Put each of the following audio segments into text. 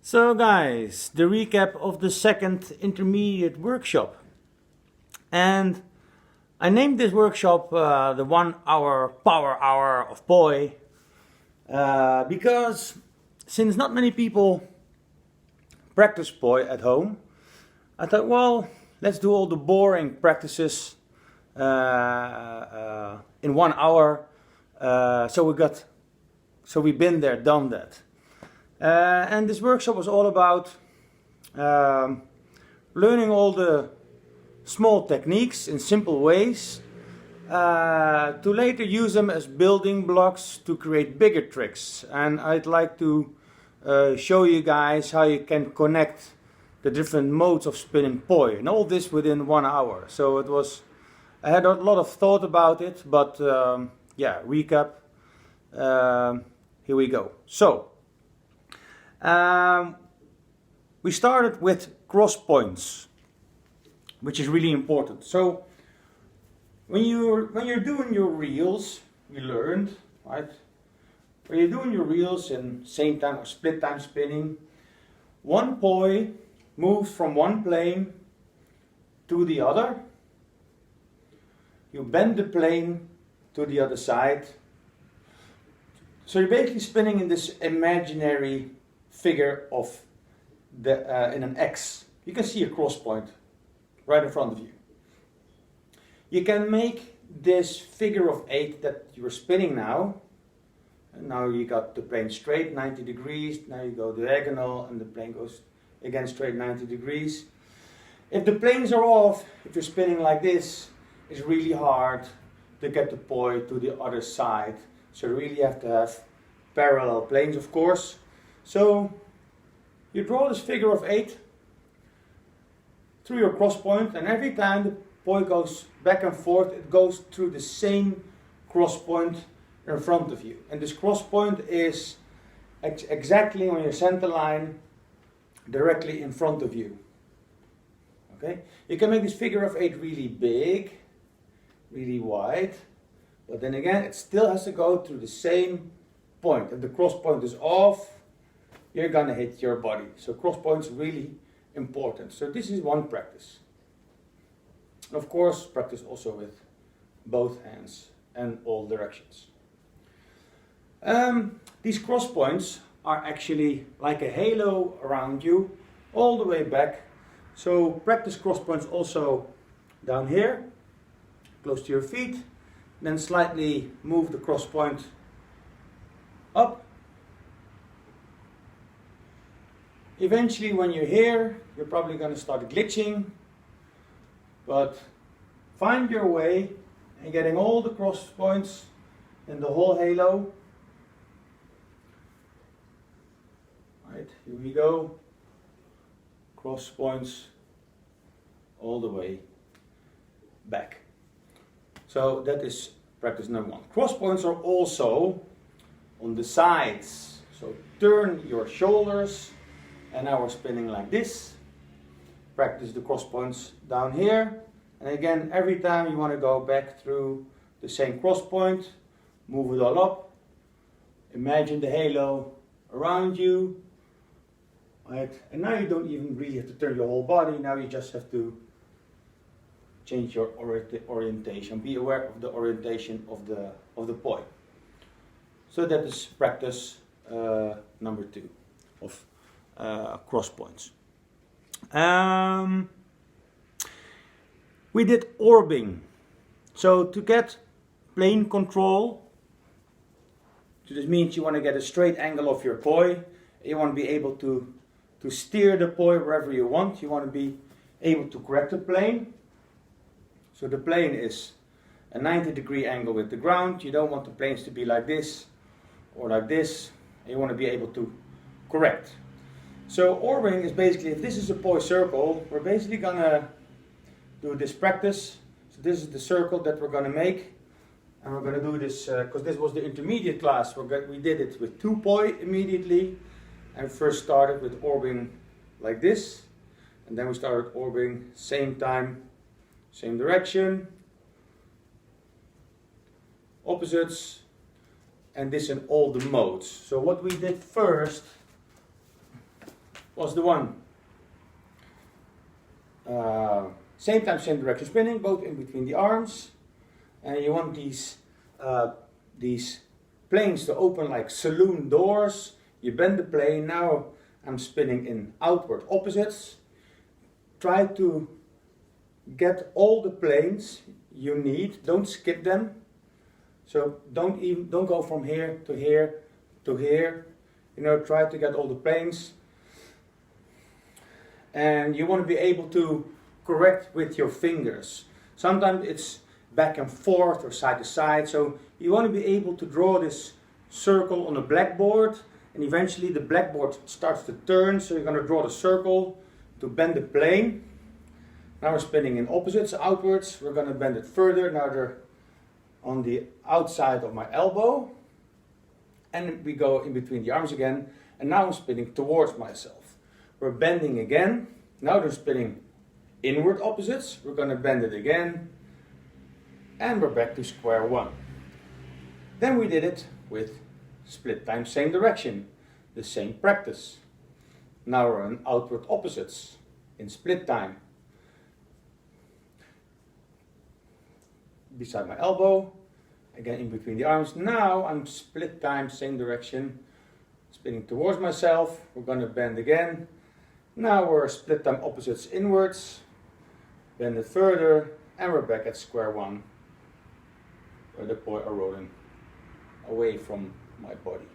So guys, the recap of the second intermediate workshop. And I named this workshop the 1 hour power hour of poi because since not many people practice poi at home, I thought, well, let's do all the boring practices in 1 hour. So we've been there, done that. And this workshop was all about learning all the small techniques in simple ways to later use them as building blocks to create bigger tricks. And I'd like to show you guys how you can connect the different modes of spinning poi, and all this within 1 hour. So I had a lot of thought about it, but yeah, recap. Here we go. So we started with cross points, which is really important. So when you're doing your reels, we learned, right? When you're doing your reels in same time or split time spinning, one poi moves from one plane to the other. You bend the plane to the other side. So you're basically spinning in this imaginary figure of in an X. You can see a cross point right in front of you. You can make this figure of 8 that you're spinning now. And now you got the plane straight 90 degrees. Now you go diagonal and the plane goes again straight 90 degrees. If the planes are off, if you're spinning like this, it's really hard to get the poi to the other side. So you really have to have parallel planes, of course. So you draw this figure of 8 through your cross point, and every time the poi goes back and forth, it goes through the same cross point in front of you. And this cross point is exactly on your center line, directly in front of you. Okay? You can make this figure of 8 really big, really wide, but then again, it still has to go through the same point. If the cross point is off, you're gonna hit your body. So cross point's really important. So this is one practice. Of course, practice also with both hands and all directions. These cross points are actually like a halo around you all the way back. So practice cross points also down here, close to your feet. Then slightly move the cross point up. Eventually, when you're here, you're probably going to start glitching, but find your way and getting all the cross points in the whole halo. Right, here we go. Cross points all the way back. So that is practice number 1. Cross points are also on the sides. So turn your shoulders, and now we're spinning like this. Practice the cross points down here. And again, every time you want to go back through the same cross point, move it all up. Imagine the halo around you. Right? And now you don't even really have to turn your whole body. Now you just have to change your orientation. Be aware of the orientation of the poi. So that is practice number 2 of cross points. We did orbing. So to get plane control, so this means you want to get a straight angle of your poi. You want to be able to steer the poi wherever you want. You want to be able to correct the plane. So the plane is a 90-degree angle with the ground. You don't want the planes to be like this or like this. You want to be able to correct. So orbing is basically, if this is a poi circle, we're basically gonna do this practice. So this is the circle that we're gonna make. And we're gonna do this, because this was the intermediate class, we did it with 2 poi immediately. And first started with orbing like this. And then we started orbing same time, same direction, opposites, and this in all the modes. So what we did first was the one. Same time, same direction spinning, both in between the arms. And you want these planes to open like saloon doors. You bend the plane. Now I'm spinning in outward opposites. Try to get all the planes you need. Don't skip them. So don't go from here to here to here. You know, try to get all the planes. And you want to be able to correct with your fingers. Sometimes it's back and forth or side to side. So you want to be able to draw this circle on the blackboard, and eventually the blackboard starts to turn. So you're going to draw the circle to bend the plane. Now we're spinning in opposites outwards. We're going to bend it further. Now they're on the outside of my elbow. And we go in between the arms again. And now I'm spinning towards myself. We're bending again. Now they're spinning inward opposites. We're going to bend it again. And we're back to square one. Then we did it with split time, same direction. The same practice. Now we're on outward opposites in split time. Beside my elbow. Again in between the arms. Now I'm split time, same direction. Spinning towards myself. We're going to bend again. Now we're split time opposites inwards. Bend it further. And we're back at square one. Where the boy are rolling away from my body.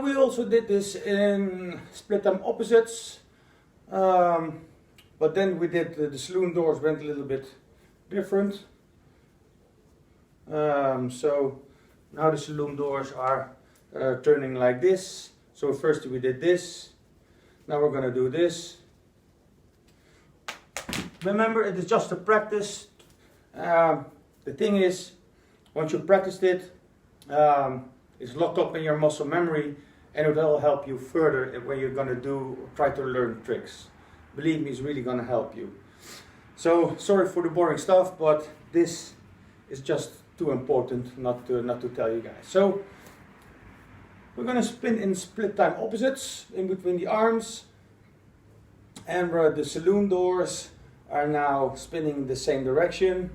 We also did this in split time opposites. But then we did the saloon doors went a little bit different. So now the saloon doors are turning like this. So first we did this. Now we're going to do this. Remember, it is just a practice. The thing is, once you practiced it, it's locked up in your muscle memory, and it will help you further when you're going to try to learn tricks. Believe me, it's really going to help you. So sorry for the boring stuff, but this is just too important not to tell you guys. So we're going to spin in split time opposites in between the arms, and the saloon doors are now spinning in the same direction.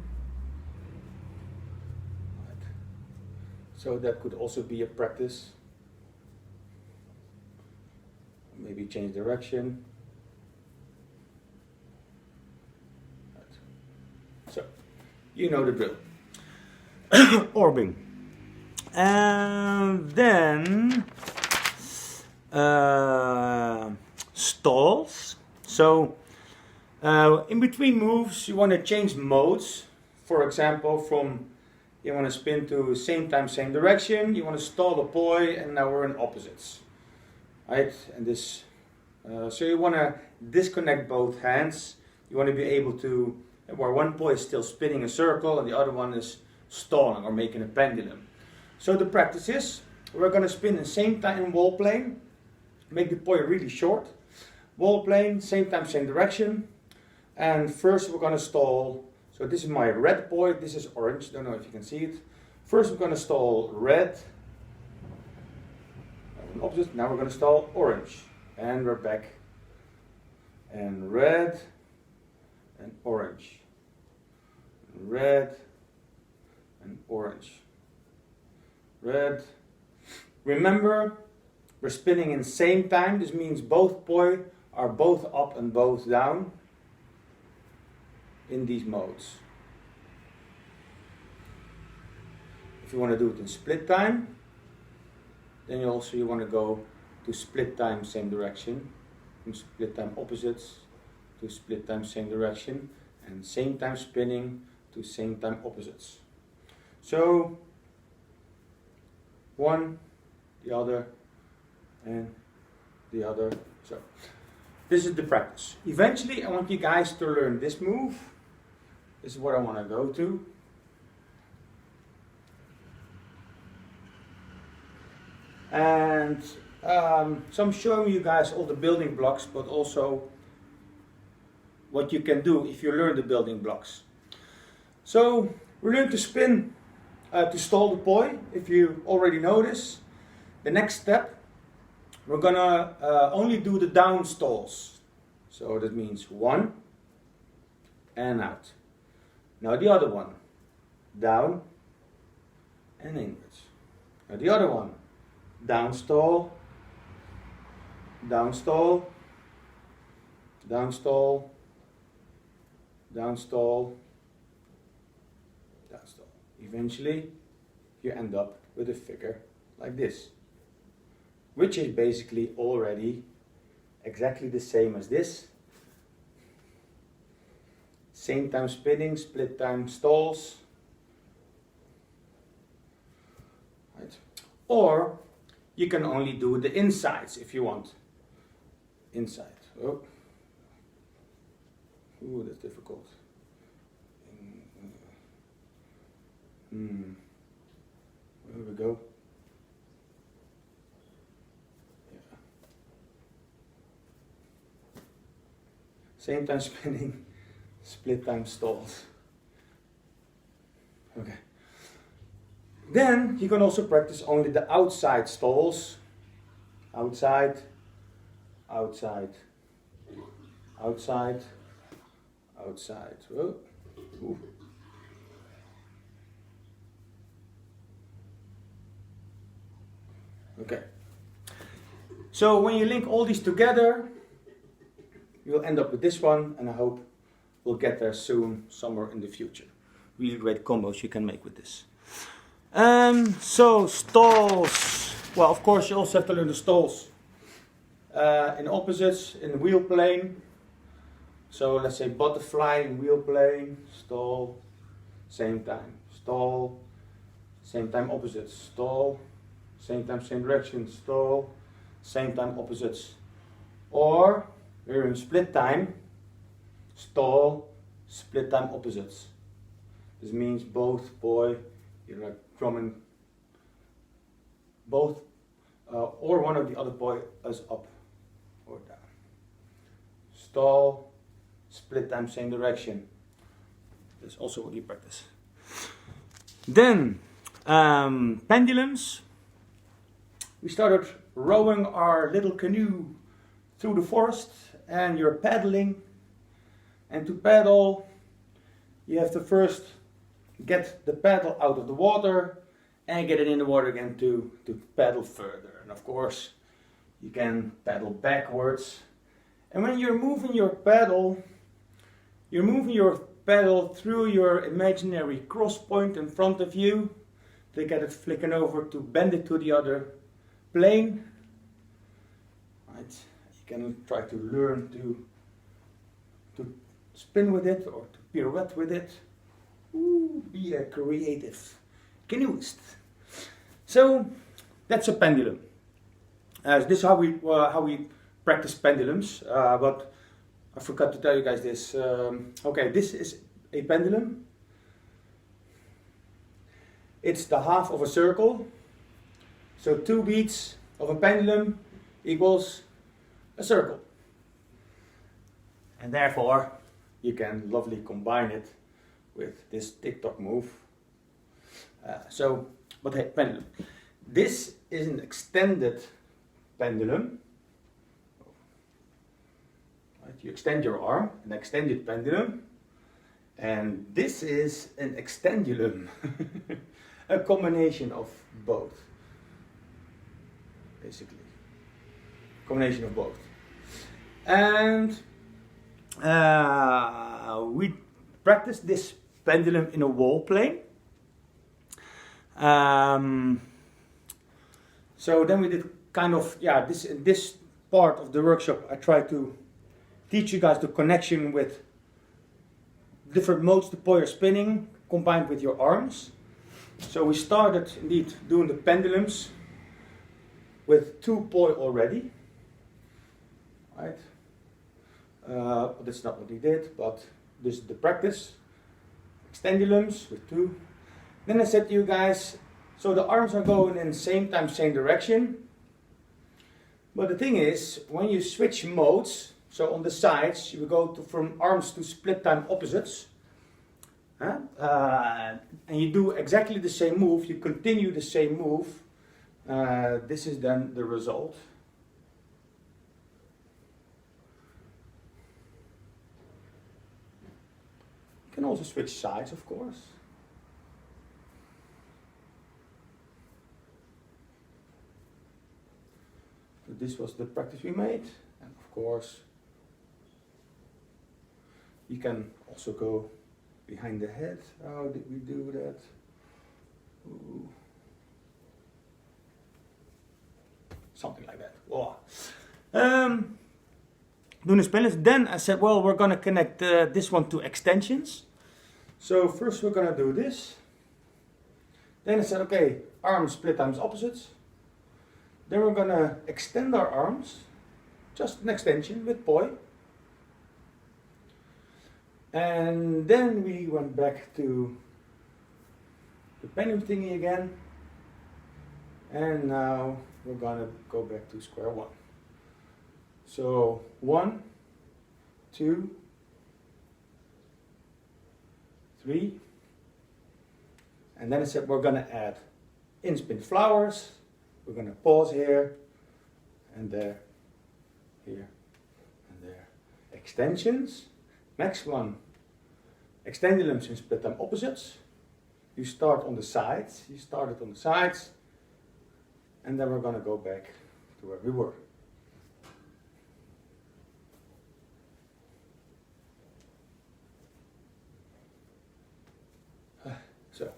So that could also be a practice. Maybe change direction. So you know the drill. Orbing. And then stalls. So in between moves you want to change modes. For example, from you want to spin to same time, same direction. You want to stall the poi, and now we're in opposites. Right? And this. So you want to disconnect both hands. You want to be able to, where one poi is still spinning a circle and the other one is stalling or making a pendulum. So the practice is, we're going to spin in same time in wall plane. Make the poi really short. Wall plane, same time, same direction. And first we're going to stall. So this is my red poi, this is orange, don't know if you can see it. First we're going to stall red. Opposite, now we're going to stall orange. And we're back. And red. And orange. Red. And orange. Red. Remember, we're spinning in same time. This means both poi are both up and both down in these modes. If you want to do it in split time, then you want to go to split time same direction, from split time opposites to split time same direction, and same time spinning to same time opposites. So one, the other, and the other. So this is the practice. Eventually I want you guys to learn this move. This is what I want to go to. And so I'm showing you guys all the building blocks, but also what you can do if you learn the building blocks. So we learn to spin, to stall the poi, if you already know this. The next step, we're gonna only do the down stalls. So that means 1 and out. Now the other one, down and inwards. Now the other one, down stall, down stall, down stall, down stall, down stall. Eventually you end up with a figure like this, which is basically already exactly the same as this. Same time spinning, split time stalls. Right. Or you can only do the insides if you want. Inside. Oh. Ooh, that's difficult. There we go. Yeah. Same time spinning, split time stalls. Okay. Then you can also practice only the outside stalls. Outside, outside, outside, outside. Oh. Ooh. Okay. So when you link all these together, you'll end up with this one, and I hope we'll get there soon, somewhere in the future. Really great combos you can make with this. So stalls. Well, of course, you also have to learn the stalls in opposites in the wheel plane. So let's say butterfly in wheel plane, stall, same time, stall, same time opposites, stall, same time same direction, stall, same time opposites. Or we're in split time, stall, split time opposites. This means both boy, you're like drumming, both or one of the other boy is up or down. Stall, split time same direction. That's also what you practice. Then pendulums. We started rowing our little canoe through the forest, and you're paddling. And to paddle, you have to first get the paddle out of the water and get it in the water again to paddle further. And of course, you can paddle backwards. And when you're moving your paddle through your imaginary cross point in front of you to get it flicking over to bend it to the other plane. Right. You can try to learn to spin with it or to pirouette with it. Ooh, be a creative canoeist. So that's a pendulum. This is how we practice pendulums. But I forgot to tell you guys this. Okay, this is a pendulum. It's the half of a circle. So 2 beats of a pendulum equals a circle. And therefore, you can lovely combine it with this TikTok move. But hey, pendulum. This is an extended pendulum. Right, you extend your arm, an extended pendulum. And this is an extendulum. A combination of both. Basically. Combination of both. And we practice this pendulum in a wall plane. So then we did kind of, this part of the workshop I tried to teach you guys the connection with different modes to poi spinning combined with your arms. So we started indeed doing the pendulums with 2 poi already. Right? That's not what we did, but this is the practice. Extendulums with 2. Then I said to you guys, so the arms are going in same time, same direction. But the thing is, when you switch modes, so on the sides, you will go from arms to split time opposites. And you do exactly the same move, you continue the same move. This is then the result. can also switch sides, of course. So this was the practice we made, and of course you can also go behind the head. How did we do that? Ooh. Something like that. Wow. Doing the spinless. Then I said, well, we're gonna connect this one to extensions. So first we're gonna do this. Then I said, okay, arms split times opposites. Then we're gonna extend our arms, just an extension with poi. And then we went back to the pendulum thingy again. And now we're gonna go back to square one. So 1, 2, 3. And then I said we're gonna add in-spin flowers. We're gonna pause here and there, here and there. Extensions. Next one, extendulums in split time opposites. You start on the sides. You started on the sides. And then we're gonna go back to where we were. So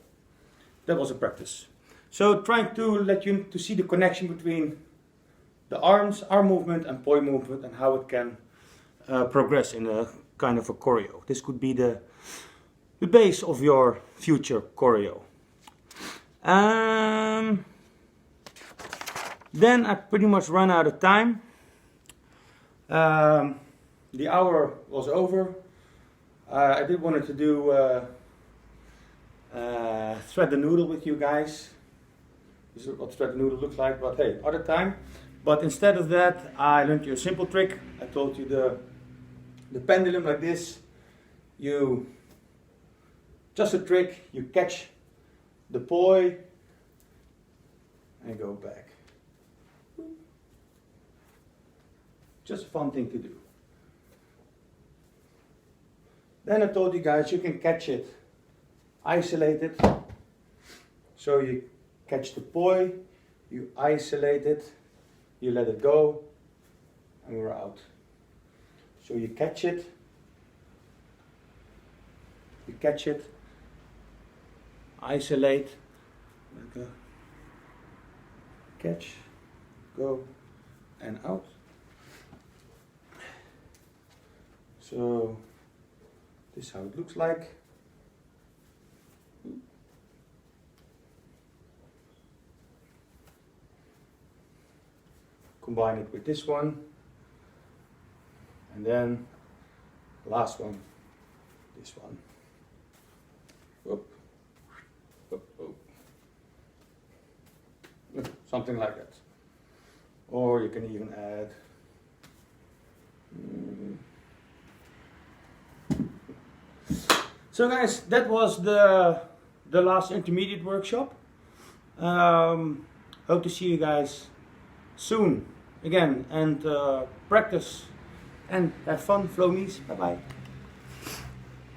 that was a practice. So trying to let you to see the connection between the arms, arm movement and poi movement, and how it can progress in a kind of a choreo. This could be the base of your future choreo. Then I pretty much ran out of time. The hour was over. I did wanted to do thread the noodle with you guys. This is what thread the noodle looks like, but hey, other time. But instead of that, I learned you a simple trick. I told you the pendulum like this. You just a trick. You catch the poi and go back. Just a fun thing to do. Then I told you guys you can catch it isolated. So you catch the poi, you isolate it, you let it go, and we're out. So you catch it, isolate, let go, catch, go, and out. So this is how it looks like. Combine it with this one, and then the last one, this one. Whoop, whoop, whoop. Something like that. Or you can even add So guys, that was the last intermediate workshop. Hope to see you guys soon again, and practice and have fun, flow knees. Bye bye.